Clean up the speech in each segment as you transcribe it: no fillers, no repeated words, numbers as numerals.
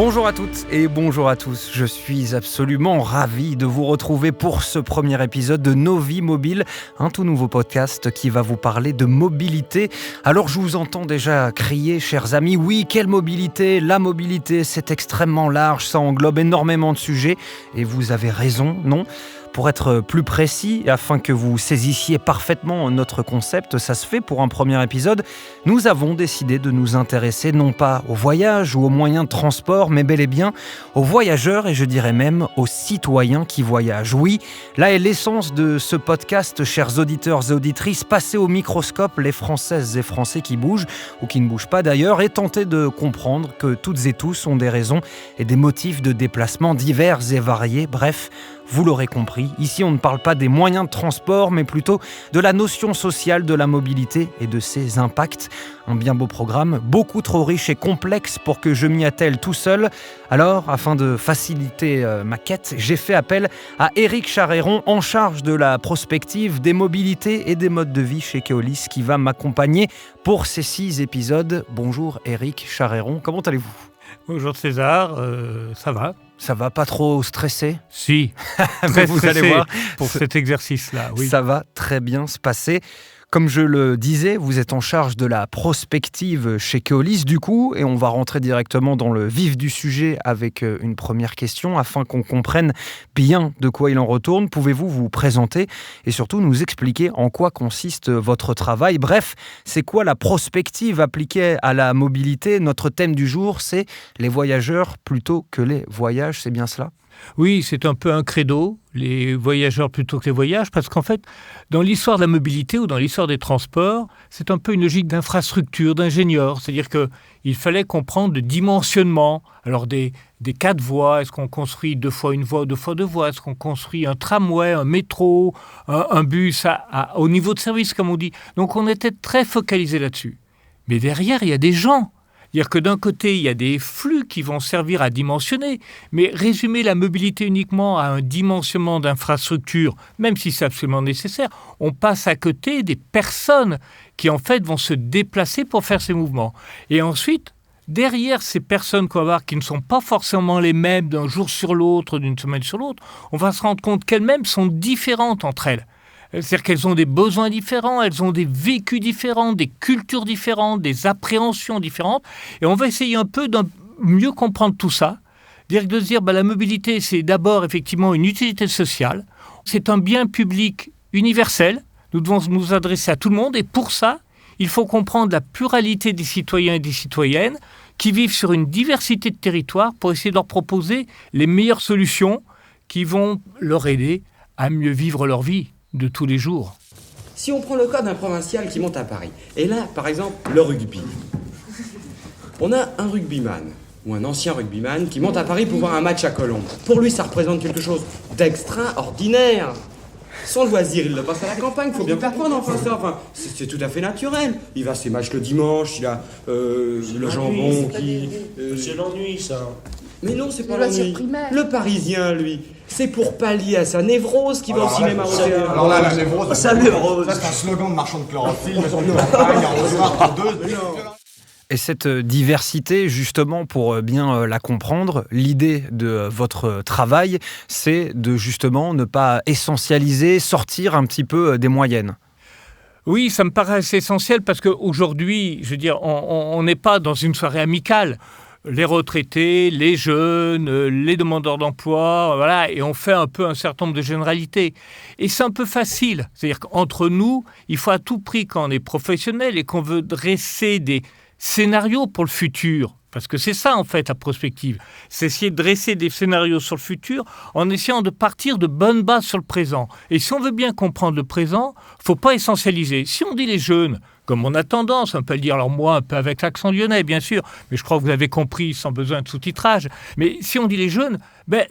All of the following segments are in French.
Bonjour à toutes et bonjour à tous, je suis absolument ravi de vous retrouver pour ce premier épisode de Nos Vies Mobiles, un tout nouveau podcast qui va vous parler de mobilité. Alors je vous entends déjà crier, chers amis, oui, quelle mobilité? La mobilité, c'est extrêmement large, ça englobe énormément de sujets et vous avez raison, non ? Pour être plus précis, afin que vous saisissiez parfaitement notre concept, ça se fait pour un premier épisode, nous avons décidé de nous intéresser non pas au voyage ou aux moyens de transport, mais bel et bien aux voyageurs et je dirais même aux citoyens qui voyagent. Oui, là est l'essence de ce podcast, chers auditeurs et auditrices, passez au microscope les Françaises et Français qui bougent, ou qui ne bougent pas d'ailleurs, et tentez de comprendre que toutes et tous ont des raisons et des motifs de déplacement divers et variés, bref, vous l'aurez compris, ici on ne parle pas des moyens de transport, mais plutôt de la notion sociale de la mobilité et de ses impacts. Un bien beau programme, beaucoup trop riche et complexe pour que je m'y attelle tout seul. Alors, afin de faciliter ma quête, j'ai fait appel à Éric Charéron, en charge de la prospective des mobilités et des modes de vie chez Keolis, qui va m'accompagner pour ces 6 épisodes. Bonjour Éric Charéron, comment allez-vous ? Bonjour César, ça va ? Ça va, pas trop stressé ? Si, très vous allez voir pour cet exercice-là. Oui. Ça va très bien se passer. Comme je le disais, vous êtes en charge de la prospective chez Keolis, du coup, et on va rentrer directement dans le vif du sujet avec une première question, afin qu'on comprenne bien de quoi il en retourne. Pouvez-vous vous présenter et surtout nous expliquer en quoi consiste votre travail ? Bref, c'est quoi la prospective appliquée à la mobilité ? Notre thème du jour, c'est les voyageurs plutôt que les voyages, c'est bien cela ? Oui, c'est un peu un credo, les voyageurs plutôt que les voyages, parce qu'en fait, dans l'histoire de la mobilité ou dans l'histoire des transports, c'est un peu une logique d'infrastructure, d'ingénieur. C'est-à-dire qu'il fallait comprendre le dimensionnement. Alors des 4 voies, est-ce qu'on construit 2 fois une voie ou 2 fois 2 voies ? Est-ce qu'on construit un tramway, un métro, un bus au niveau de service, comme on dit ? Donc on était très focalisé là-dessus. Mais derrière, il y a des gens. C'est-à-dire que d'un côté, il y a des flux qui vont servir à dimensionner, mais résumer la mobilité uniquement à un dimensionnement d'infrastructure, même si c'est absolument nécessaire, on passe à côté des personnes qui en fait vont se déplacer pour faire ces mouvements. Et ensuite, derrière ces personnes qu'on va voir qui ne sont pas forcément les mêmes d'un jour sur l'autre, d'une semaine sur l'autre, on va se rendre compte qu'elles-mêmes sont différentes entre elles. C'est-à-dire qu'elles ont des besoins différents, elles ont des vécus différents, des cultures différentes, des appréhensions différentes. Et on va essayer un peu de mieux comprendre tout ça. De se dire la mobilité, c'est d'abord effectivement une utilité sociale. C'est un bien public universel. Nous devons nous adresser à tout le monde. Et pour ça, il faut comprendre la pluralité des citoyens et des citoyennes qui vivent sur une diversité de territoires pour essayer de leur proposer les meilleures solutions qui vont leur aider à mieux vivre leur vie de tous les jours. Si on prend le cas d'un provincial qui monte à Paris, et là, par exemple, le rugby. On a un rugbyman, ou un ancien rugbyman, qui monte à Paris pour voir un match à Colombes. Pour lui, ça représente quelque chose d'extraordinaire. Son loisir, il le passe à la campagne, faut bien comprendre, c'est tout à fait naturel. Il va à ses matchs le dimanche, il a le jambon qui... C'est l'ennui, ça. Mais non, c'est pas l'ennui. Le Parisien, lui, c'est pour pallier à sa névrose qui va au cinéma au théâtre. Alors là, la névrose, sa névrose. Ça, c'est un slogan de marchand de chlorophylle, mais on campagne, en reçoit deux. Et cette diversité, justement, pour bien la comprendre, l'idée de votre travail, c'est de justement ne pas essentialiser, sortir un petit peu des moyennes. Oui, ça me paraît assez essentiel parce qu'aujourd'hui, je veux dire, on n'est pas dans une soirée amicale. Les retraités, les jeunes, les demandeurs d'emploi, voilà, et on fait un peu un certain nombre de généralités. Et c'est un peu facile. C'est-à-dire qu'entre nous, il faut à tout prix, quand on est professionnel et qu'on veut dresser des scénarios pour le futur, parce que c'est ça en fait la prospective, c'est essayer de dresser des scénarios sur le futur en essayant de partir de bonnes bases sur le présent. Et si on veut bien comprendre le présent, il ne faut pas essentialiser. Si on dit les jeunes, comme on a tendance, on peut le dire, alors moi un peu avec l'accent lyonnais bien sûr, mais je crois que vous avez compris sans besoin de sous-titrage, mais si on dit les jeunes,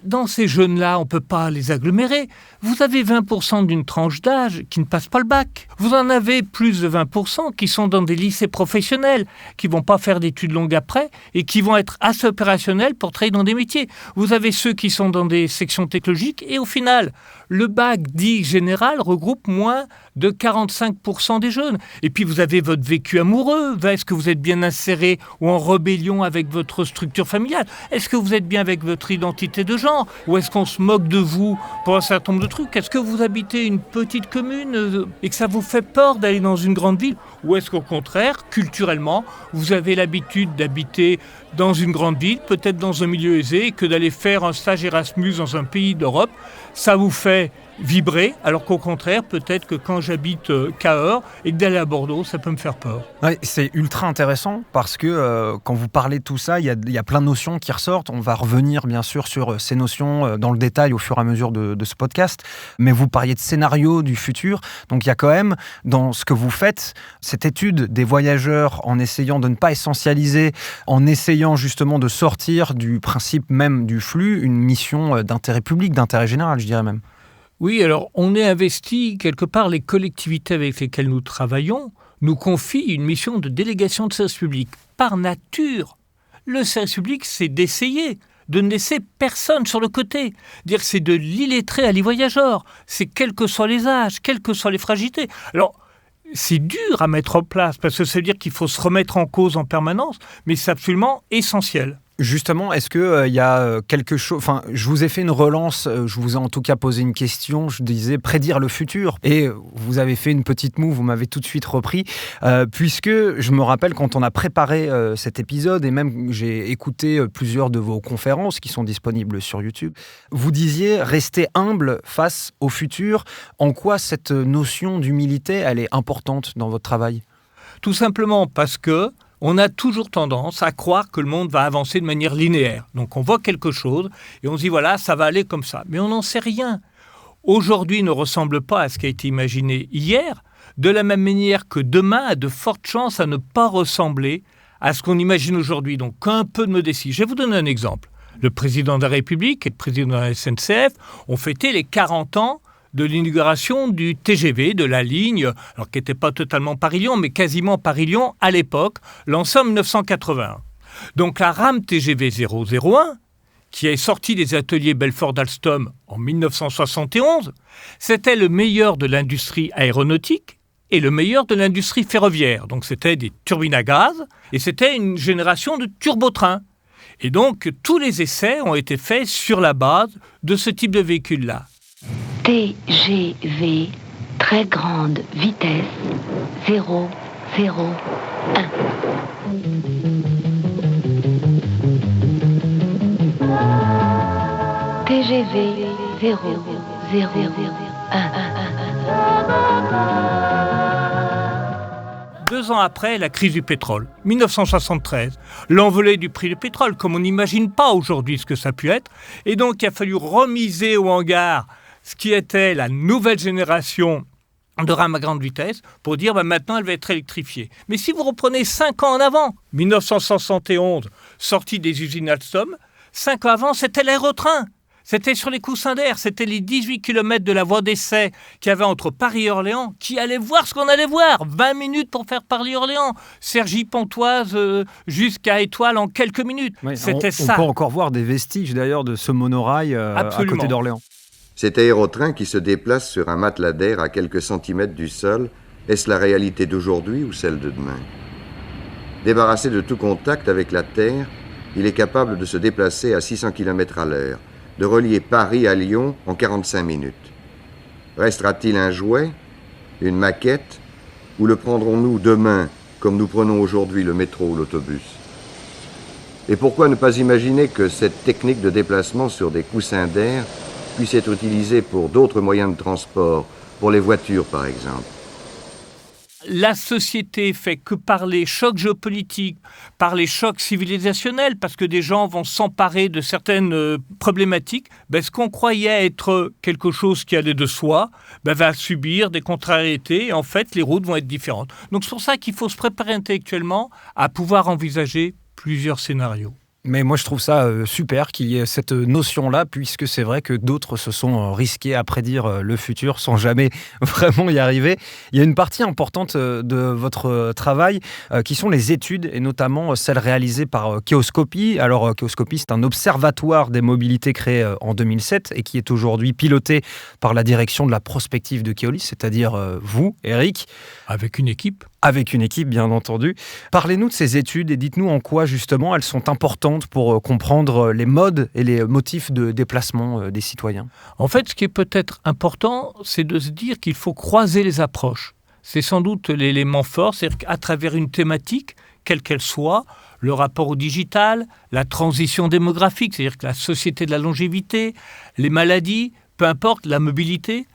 dans ces jeunes-là, on ne peut pas les agglomérer. Vous avez 20% d'une tranche d'âge qui ne passe pas le bac. Vous en avez plus de 20% qui sont dans des lycées professionnels, qui ne vont pas faire d'études longues après et qui vont être assez opérationnels pour travailler dans des métiers. Vous avez ceux qui sont dans des sections technologiques et au final, le bac dit général regroupe moins de 45% des jeunes. Et puis vous avez avez votre vécu amoureux? Est-ce que vous êtes bien inséré ou en rébellion avec votre structure familiale? Est-ce que vous êtes bien avec votre identité de genre? Ou est-ce qu'on se moque de vous pour un certain nombre de trucs? Est-ce que vous habitez une petite commune et que ça vous fait peur d'aller dans une grande ville? Ou est-ce qu'au contraire, culturellement, vous avez l'habitude d'habiter dans une grande ville, peut-être dans un milieu aisé, et que d'aller faire un stage Erasmus dans un pays d'Europe, ça vous fait vibrer, alors qu'au contraire, peut-être que quand j'habite Cahors et que d'aller à Bordeaux, ça peut me faire peur. Ouais, c'est ultra intéressant parce que quand vous parlez de tout ça, il y a plein de notions qui ressortent. On va revenir bien sûr sur ces notions dans le détail au fur et à mesure de ce podcast. Mais vous parliez de scénario du futur. Donc il y a quand même dans ce que vous faites, cette étude des voyageurs en essayant de ne pas essentialiser, en essayant justement de sortir du principe même du flux, une mission d'intérêt public, d'intérêt général, je dirais même. Oui, alors on est investi, quelque part, les collectivités avec lesquelles nous travaillons nous confient une mission de délégation de service public. Par nature, le service public, c'est d'essayer de ne laisser personne sur le côté. Dire c'est de l'illettré à l'e-voyageur. C'est quels que soient les âges, quelles que soient les fragilités. Alors, c'est dur à mettre en place parce que ça veut dire qu'il faut se remettre en cause en permanence, mais c'est absolument essentiel. Justement, est-ce qu'il y a quelque chose... Enfin, je vous ai fait une relance, je vous ai en tout cas posé une question, je disais prédire le futur. Et vous avez fait une petite moue, vous m'avez tout de suite repris, puisque je me rappelle quand on a préparé cet épisode, et même j'ai écouté plusieurs de vos conférences qui sont disponibles sur YouTube, vous disiez rester humble face au futur. En quoi cette notion d'humilité, elle est importante dans votre travail ? Tout simplement parce que on a toujours tendance à croire que le monde va avancer de manière linéaire. Donc on voit quelque chose et on se dit voilà, ça va aller comme ça. Mais on n'en sait rien. Aujourd'hui ne ressemble pas à ce qui a été imaginé hier, de la même manière que demain a de fortes chances à ne pas ressembler à ce qu'on imagine aujourd'hui. Donc un peu de modestie. Je vais vous donner un exemple. Le président de la République et le président de la SNCF ont fêté les 40 ans de l'inauguration du TGV, de la ligne, alors qui n'était pas totalement Paris-Lyon, mais quasiment Paris-Lyon à l'époque, lancée en 1981. Donc la rame TGV 001, qui est sortie des ateliers Belfort-d'Alstom en 1971, c'était le meilleur de l'industrie aéronautique et le meilleur de l'industrie ferroviaire. Donc c'était des turbines à gaz et c'était une génération de turbotrains. Et donc tous les essais ont été faits sur la base de ce type de véhicule-là. TGV, très grande vitesse, 001. TGV, 001. 2 ans après, la crise du pétrole, 1973, l'envolée du prix du pétrole, comme on n'imagine pas aujourd'hui ce que ça a pu être. Et donc, il a fallu remiser au hangar ce qui était la nouvelle génération de rames à grande vitesse pour dire maintenant elle va être électrifiée. Mais si vous reprenez 5 ans en avant, 1971, sortie des usines Alstom, 5 ans avant, c'était l'aérotrain. C'était sur les coussins d'air, c'était les 18 km de la voie d'essai qu'il y avait entre Paris et Orléans, qui allait voir ce qu'on allait voir. 20 minutes pour faire Paris-Orléans. Cergy-Pontoise jusqu'à Étoile en quelques minutes. Oui, c'était ça. On peut encore voir des vestiges d'ailleurs de ce monorail à côté d'Orléans. Cet aérotrain qui se déplace sur un matelas d'air à quelques centimètres du sol, est-ce la réalité d'aujourd'hui ou celle de demain? Débarrassé de tout contact avec la Terre, il est capable de se déplacer à 600 km à l'heure, de relier Paris à Lyon en 45 minutes. Restera-t-il un jouet, une maquette, ou le prendrons-nous demain comme nous prenons aujourd'hui le métro ou l'autobus? Et pourquoi ne pas imaginer que cette technique de déplacement sur des coussins d'air puisse être utilisée pour d'autres moyens de transport, pour les voitures par exemple? La société fait que par les chocs géopolitiques, par les chocs civilisationnels, parce que des gens vont s'emparer de certaines problématiques, ce qu'on croyait être quelque chose qui allait de soi, va subir des contrariétés et en fait les routes vont être différentes. Donc c'est pour ça qu'il faut se préparer intellectuellement à pouvoir envisager plusieurs scénarios. Mais moi, je trouve ça super qu'il y ait cette notion-là, puisque c'est vrai que d'autres se sont risqués à prédire le futur sans jamais vraiment y arriver. Il y a une partie importante de votre travail qui sont les études, et notamment celles réalisées par Keoscopy. Alors, Keoscopy, c'est un observatoire des mobilités créé en 2007 et qui est aujourd'hui piloté par la direction de la prospective de Keolis, c'est-à-dire vous, Eric. Avec une équipe. Avec une équipe, bien entendu. Parlez-nous de ces études et dites-nous en quoi, justement, elles sont importantes pour comprendre les modes et les motifs de déplacement des citoyens. En fait, ce qui est peut-être important, c'est de se dire qu'il faut croiser les approches. C'est sans doute l'élément fort, c'est-à-dire qu'à travers une thématique, quelle qu'elle soit, le rapport au digital, la transition démographique, c'est-à-dire que la société de la longévité, les maladies, peu importe, la mobilité,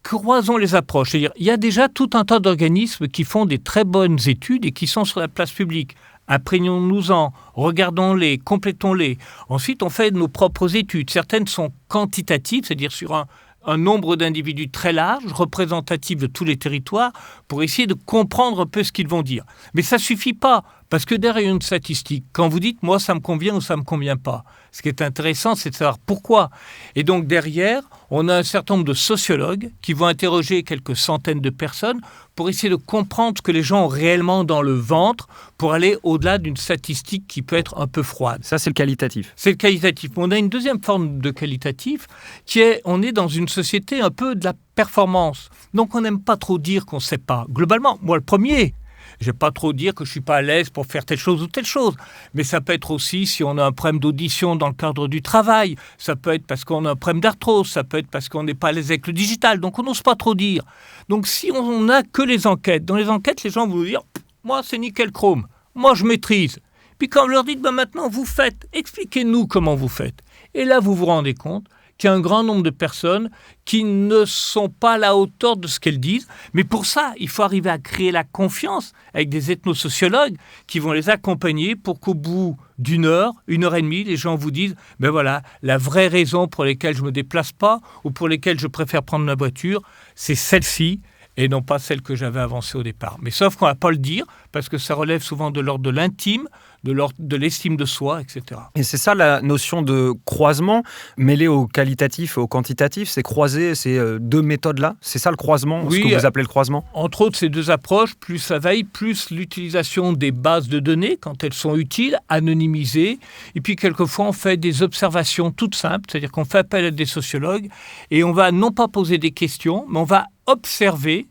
croisons les approches. C'est-à-dire, il y a déjà tout un tas d'organismes qui font des très bonnes études et qui sont sur la place publique. Imprégnons-nous-en, regardons-les, complétons-les. Ensuite, on fait nos propres études. Certaines sont quantitatives, c'est-à-dire sur un nombre d'individus très large, représentatif de tous les territoires, pour essayer de comprendre un peu ce qu'ils vont dire. Mais ça ne suffit pas, parce que derrière une statistique, quand vous dites « moi, ça me convient » ou « ça ne me convient pas », ce qui est intéressant, c'est de savoir pourquoi. Et donc derrière, on a un certain nombre de sociologues qui vont interroger quelques centaines de personnes pour essayer de comprendre ce que les gens ont réellement dans le ventre, pour aller au-delà d'une statistique qui peut être un peu froide. Ça, c'est le qualitatif. C'est le qualitatif. On a une deuxième forme de qualitatif qui est, on est dans une société un peu de la performance. Donc on n'aime pas trop dire qu'on ne sait pas. Globalement, moi le premier, je ne vais pas trop dire que je ne suis pas à l'aise pour faire telle chose ou telle chose. Mais ça peut être aussi si on a un problème d'audition dans le cadre du travail. Ça peut être parce qu'on a un problème d'arthrose. Ça peut être parce qu'on n'est pas à l'aise avec le digital. Donc on n'ose pas trop dire. Donc si on n'a que les enquêtes, dans les enquêtes, les gens vont dire « moi c'est nickel chrome, moi je maîtrise ». Puis quand on leur dit maintenant vous faites, expliquez-nous comment vous faites. Et là vous vous rendez compte qu'il y a un grand nombre de personnes qui ne sont pas à la hauteur de ce qu'elles disent. Mais pour ça, il faut arriver à créer la confiance avec des ethnosociologues qui vont les accompagner pour qu'au bout d'une heure et demie, les gens vous disent « ben voilà, la vraie raison pour laquelle je ne me déplace pas ou pour laquelle je préfère prendre ma voiture, c'est celle-ci » et non pas celle que j'avais avancée au départ. Mais sauf qu'on ne va pas le dire, parce que ça relève souvent de l'ordre de l'intime, de l'estime de soi, etc. Et c'est ça la notion de croisement, mêlé au qualitatif et au quantitatif, c'est croiser ces deux méthodes-là. C'est ça le croisement, oui, ce que vous appelez le croisement? Entre autres, ces deux approches, plus ça vaille, plus l'utilisation des bases de données, quand elles sont utiles, anonymisées. Et puis, quelquefois, on fait des observations toutes simples, c'est-à-dire qu'on fait appel à des sociologues, et on va non pas poser des questions, mais on va observer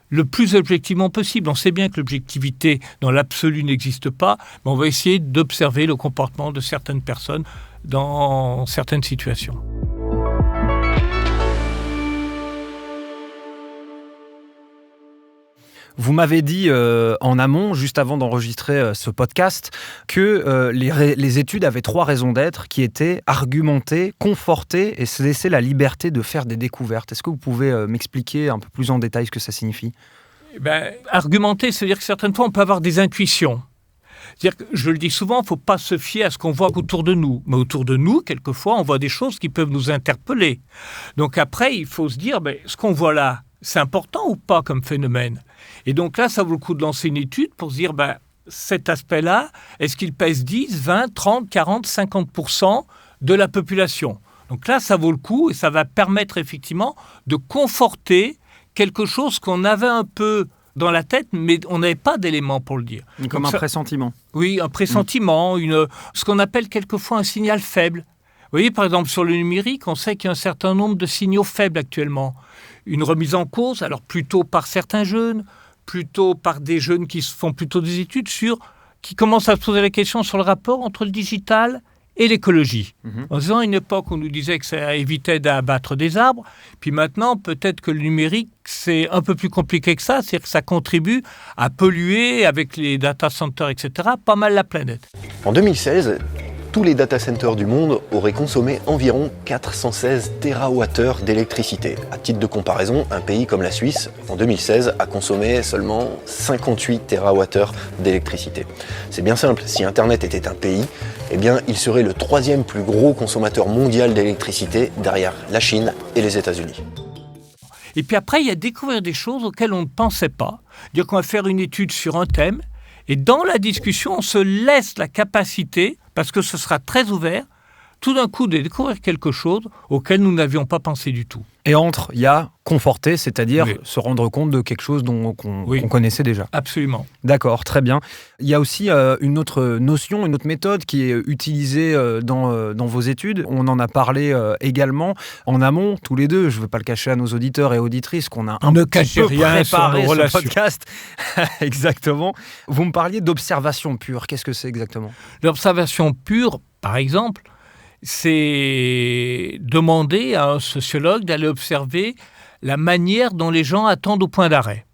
le plus objectivement possible. On sait bien que l'objectivité dans l'absolu n'existe pas, mais on va essayer d'observer le comportement de certaines personnes dans certaines situations. Vous m'avez dit en amont, juste avant d'enregistrer ce podcast, que les études avaient 3 raisons d'être qui étaient argumenter, conforter et se laisser la liberté de faire des découvertes. Est-ce que vous pouvez m'expliquer un peu plus en détail ce que ça signifie? Argumenter, c'est-à-dire que certaines fois, on peut avoir des intuitions. C'est-à-dire que, je le dis souvent, il ne faut pas se fier à ce qu'on voit autour de nous. Mais autour de nous, quelquefois, on voit des choses qui peuvent nous interpeller. Donc après, il faut se dire, ce qu'on voit là, c'est important ou pas comme phénomène? Et donc là, ça vaut le coup de lancer une étude pour se dire, cet aspect-là, est-ce qu'il pèse 10, 20, 30, 40, 50% de la population? Donc là, ça vaut le coup et ça va permettre effectivement de conforter quelque chose qu'on avait un peu dans la tête, mais on n'avait pas d'éléments pour le dire. Comme un pressentiment. Oui, un pressentiment, ce qu'on appelle quelquefois un signal faible. Vous voyez, par exemple, sur le numérique, on sait qu'il y a un certain nombre de signaux faibles actuellement. Une remise en cause, alors plutôt par certains jeunes, plutôt par des jeunes qui font plutôt des études qui commencent à se poser la question sur le rapport entre le digital et l'écologie. En disant, à une époque, on nous disait que ça évitait d'abattre des arbres, puis maintenant, peut-être que le numérique, c'est un peu plus compliqué que ça, c'est-à-dire que ça contribue à polluer, avec les data centers, etc., pas mal la planète. En 2016, tous les data centers du monde auraient consommé environ 416 TWh d'électricité. À titre de comparaison, un pays comme la Suisse, en 2016, a consommé seulement 58 TWh d'électricité. C'est bien simple, si Internet était un pays, il serait le 3e plus gros consommateur mondial d'électricité derrière la Chine et les États-Unis. Et puis après, il y a découvrir des choses auxquelles on ne pensait pas. Dire qu'on va faire une étude sur un thème, et dans la discussion, on se laisse la capacité, parce que ce sera très ouvert, tout d'un coup de découvrir quelque chose auquel nous n'avions pas pensé du tout. Et entre, il y a conforter, c'est-à-dire Oui. se rendre compte de quelque chose qu'on Oui. connaissait déjà. Absolument. D'accord, très bien. Il y a aussi une autre notion, une autre méthode qui est utilisée dans vos études. On en a parlé également en amont, tous les deux. Je ne veux pas le cacher à nos auditeurs et auditrices qu'on a un Ne petit cachez peu rien sur préparé nos ce relations. podcast. Exactement. Vous me parliez d'observation pure. Qu'est-ce que c'est exactement ? L'observation pure, par exemple, c'est demander à un sociologue d'aller observer la manière dont les gens attendent au point d'arrêt.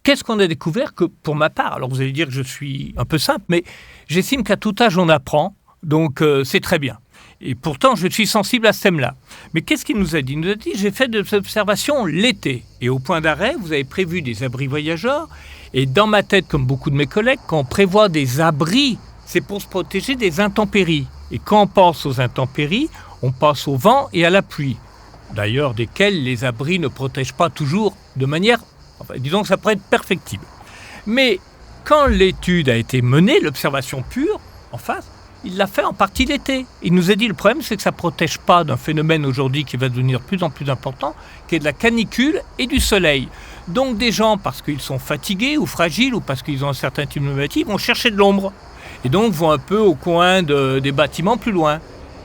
Qu'est-ce qu'on a découvert que, pour ma part, alors vous allez dire que je suis un peu simple, mais j'estime qu'à tout âge on apprend, donc c'est très bien. Et pourtant, je suis sensible à ce thème-là. Mais qu'est-ce qu'il nous a dit ? Il nous a dit, j'ai fait des observations l'été. Et au point d'arrêt, vous avez prévu des abris voyageurs. Et dans ma tête, comme beaucoup de mes collègues, quand on prévoit des abris, c'est pour se protéger des intempéries. Et quand on pense aux intempéries, on pense au vent et à la pluie. D'ailleurs, desquels les abris ne protègent pas toujours de manière... Enfin, disons que ça pourrait être perfectible. Mais quand l'étude a été menée, l'observation pure, en face, il l'a fait en partie l'été. Il nous a dit, le problème, c'est que ça ne protège pas d'un phénomène aujourd'hui qui va devenir de plus en plus important, qui est de la canicule et du soleil. Donc des gens, parce qu'ils sont fatigués ou fragiles, ou parce qu'ils ont un certain type de maladie, vont chercher de l'ombre. Et donc vont un peu au coin des bâtiments plus loin.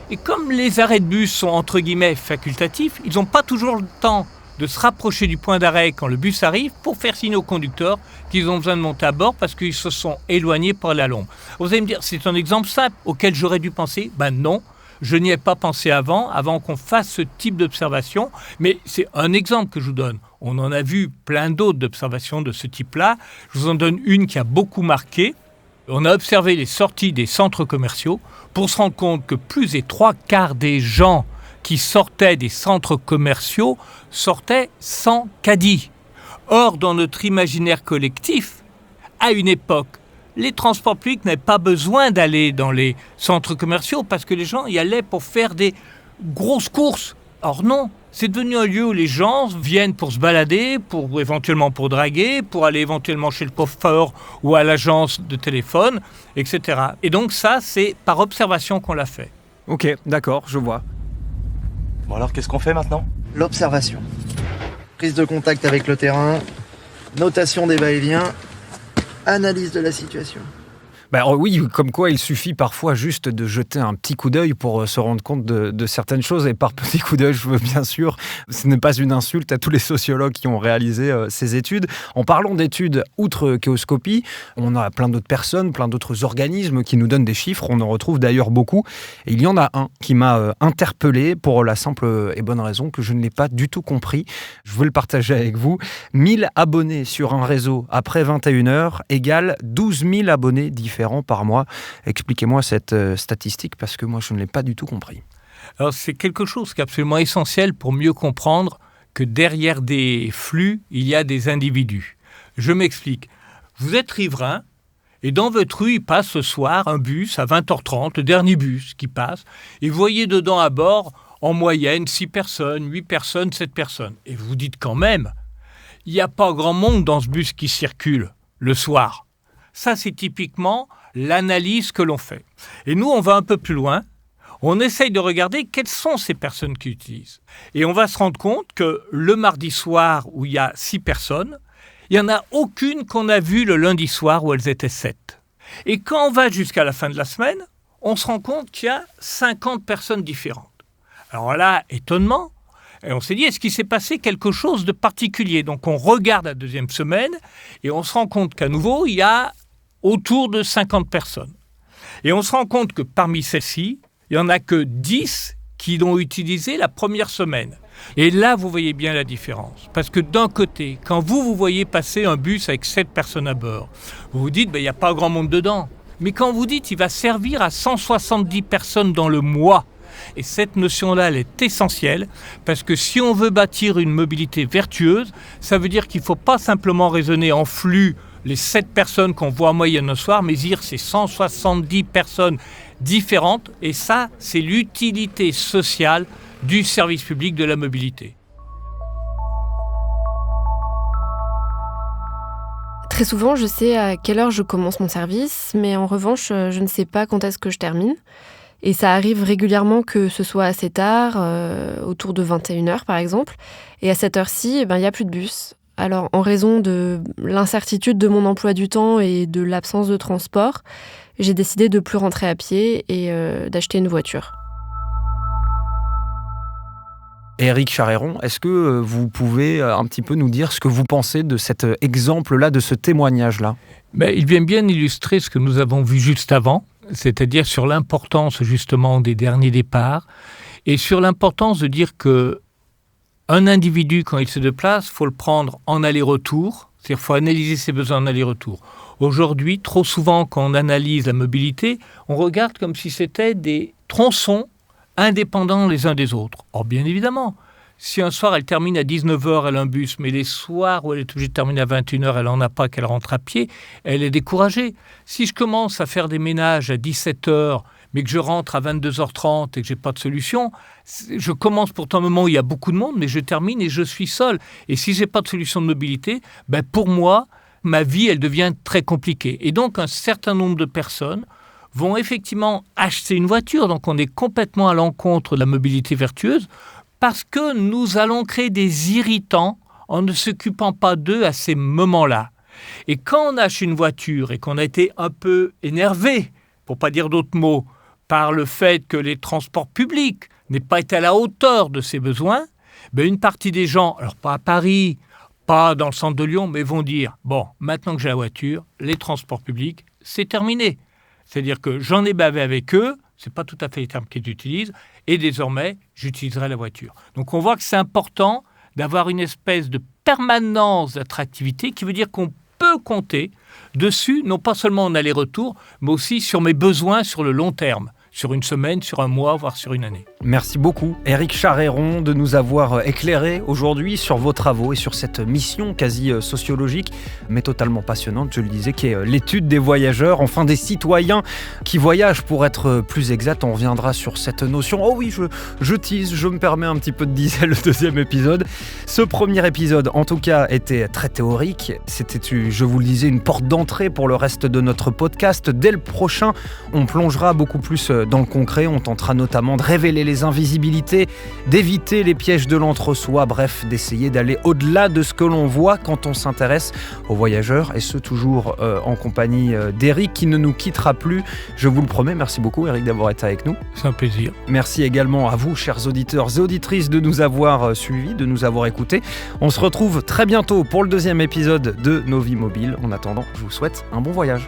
Et comme les arrêts de bus sont entre guillemets facultatifs, ils n'ont pas toujours le temps de se rapprocher du point d'arrêt quand le bus arrive pour faire signe aux conducteurs qu'ils ont besoin de monter à bord parce qu'ils se sont éloignés par la l'ombre. Vous allez me dire, c'est un exemple simple auquel j'aurais dû penser ? Ben non, je n'y ai pas pensé avant qu'on fasse ce type d'observation, mais c'est un exemple que je vous donne. On en a vu plein d'autres d'observations de ce type-là. Je vous en donne une qui a beaucoup marqué. On a observé les sorties des centres commerciaux pour se rendre compte que plus des 3/4 des gens qui sortaient des centres commerciaux sortaient sans caddie. Or, dans notre imaginaire collectif, à une époque, les transports publics n'avaient pas besoin d'aller dans les centres commerciaux parce que les gens y allaient pour faire des grosses courses. Or non, c'est devenu un lieu où les gens viennent pour se balader, éventuellement pour draguer, pour aller éventuellement chez le coiffeur ou à l'agence de téléphone, etc. Et donc ça, c'est par observation qu'on l'a fait. Ok, d'accord, je vois. Bon alors, qu'est-ce qu'on fait maintenant ? L'observation. Prise de contact avec le terrain, notation des va-et-vient, analyse de la situation. Ben oui, comme quoi il suffit parfois juste de jeter un petit coup d'œil pour se rendre compte de certaines choses. Et par petit coup d'œil, je veux bien sûr, ce n'est pas une insulte à tous les sociologues qui ont réalisé ces études. En parlant d'études, outre Chaoscopie, on a plein d'autres personnes, plein d'autres organismes qui nous donnent des chiffres. On en retrouve d'ailleurs beaucoup. Et il y en a un qui m'a interpellé pour la simple et bonne raison que je ne l'ai pas du tout compris. Je veux le partager avec vous. 1000 abonnés sur un réseau après 21h égale 12 000 abonnés différents par mois. Expliquez-moi cette statistique parce que moi je ne l'ai pas du tout compris. Alors c'est quelque chose qui est absolument essentiel pour mieux comprendre que derrière des flux, il y a des individus. Je m'explique. Vous êtes riverain et dans votre rue, il passe ce soir un bus à 20h30, le dernier bus qui passe, et vous voyez dedans à bord en moyenne 6 personnes, 8 personnes, 7 personnes. Et vous vous dites quand même, il n'y a pas grand monde dans ce bus qui circule le soir. Ça, c'est typiquement l'analyse que l'on fait. Et nous, on va un peu plus loin. On essaye de regarder quelles sont ces personnes qui utilisent. Et on va se rendre compte que le mardi soir, où il y a 6 personnes, il n'y en a aucune qu'on a vue le lundi soir, où elles étaient 7. Et quand on va jusqu'à la fin de la semaine, on se rend compte qu'il y a 50 personnes différentes. Alors là, étonnement. Et on s'est dit, est-ce qu'il s'est passé quelque chose de particulier ? Donc on regarde la deuxième semaine et on se rend compte qu'à nouveau, il y a autour de 50 personnes. Et on se rend compte que parmi celles-ci, il n'y en a que 10 qui l'ont utilisé la première semaine. Et là, vous voyez bien la différence. Parce que d'un côté, quand vous voyez passer un bus avec 7 personnes à bord, vous vous dites, il n'y a pas grand monde dedans. Mais quand vous dites, il va servir à 170 personnes dans le mois, et cette notion-là, elle est essentielle, parce que si on veut bâtir une mobilité vertueuse, ça veut dire qu'il ne faut pas simplement raisonner en flux les 7 personnes qu'on voit en moyenne au soir, mais dire c'est 170 personnes différentes, et ça, c'est l'utilité sociale du service public de la mobilité. Très souvent, je sais à quelle heure je commence mon service, mais en revanche, je ne sais pas quand est-ce que je termine. Et ça arrive régulièrement que ce soit assez tard, autour de 21h par exemple. Et à cette heure-ci, il n'y a plus de bus. Alors, en raison de l'incertitude de mon emploi du temps et de l'absence de transport, j'ai décidé de ne plus rentrer à pied et d'acheter une voiture. Éric Charéron, est-ce que vous pouvez un petit peu nous dire ce que vous pensez de cet exemple-là, de ce témoignage-là ? Il vient bien illustrer ce que nous avons vu juste avant, c'est-à-dire sur l'importance justement des derniers départs et sur l'importance de dire que un individu, quand il se déplace, il faut le prendre en aller-retour, c'est-à-dire qu'il faut analyser ses besoins en aller-retour. Aujourd'hui, trop souvent, quand on analyse la mobilité, on regarde comme si c'était des tronçons indépendants les uns des autres. Or, bien évidemment, si un soir elle termine à 19h, elle a un bus, mais les soirs où elle est obligée de terminer à 21h, elle n'en a pas, qu'elle rentre à pied, elle est découragée. Si je commence à faire des ménages à 17h, mais que je rentre à 22h30 et que je n'ai pas de solution, je commence pourtant un moment où il y a beaucoup de monde, mais je termine et je suis seul. Et si je n'ai pas de solution de mobilité, pour moi, ma vie, elle devient très compliquée. Et donc, un certain nombre de personnes vont effectivement acheter une voiture. Donc, on est complètement à l'encontre de la mobilité vertueuse parce que nous allons créer des irritants en ne s'occupant pas d'eux à ces moments-là. Et quand on achète une voiture et qu'on a été un peu énervé, pour ne pas dire d'autres mots, par le fait que les transports publics n'aient pas été à la hauteur de ses besoins, une partie des gens, alors pas à Paris, pas dans le centre de Lyon, mais vont dire « Bon, maintenant que j'ai la voiture, les transports publics, c'est terminé. » C'est-à-dire que j'en ai bavé avec eux, ce n'est pas tout à fait les termes qu'ils utilisent, et désormais, j'utiliserai la voiture. Donc on voit que c'est important d'avoir une espèce de permanence d'attractivité qui veut dire qu'on peut compter dessus, non pas seulement en aller-retour, mais aussi sur mes besoins sur le long terme, sur une semaine, sur un mois, voire sur une année. Merci beaucoup, Éric Charéron, de nous avoir éclairé aujourd'hui sur vos travaux et sur cette mission quasi sociologique, mais totalement passionnante, je le disais, qui est l'étude des voyageurs, enfin des citoyens qui voyagent, pour être plus exact. On reviendra sur cette notion. Oh oui, je tease, je me permets un petit peu de teaser le deuxième épisode. Ce premier épisode, en tout cas, était très théorique. C'était, je vous le disais, une porte d'entrée pour le reste de notre podcast. Dès le prochain, on plongera beaucoup plus dans le concret. On tentera notamment de révéler les invisibilités, d'éviter les pièges de l'entre-soi, bref, d'essayer d'aller au-delà de ce que l'on voit quand on s'intéresse aux voyageurs, et ce toujours en compagnie d'Éric qui ne nous quittera plus, je vous le promets. Merci beaucoup, Éric, d'avoir été avec nous. C'est un plaisir. Merci également à vous, chers auditeurs et auditrices, de nous avoir suivis, de nous avoir écoutés. On se retrouve très bientôt pour le deuxième épisode de Nos Vies Mobiles. En attendant, je vous souhaite un bon voyage.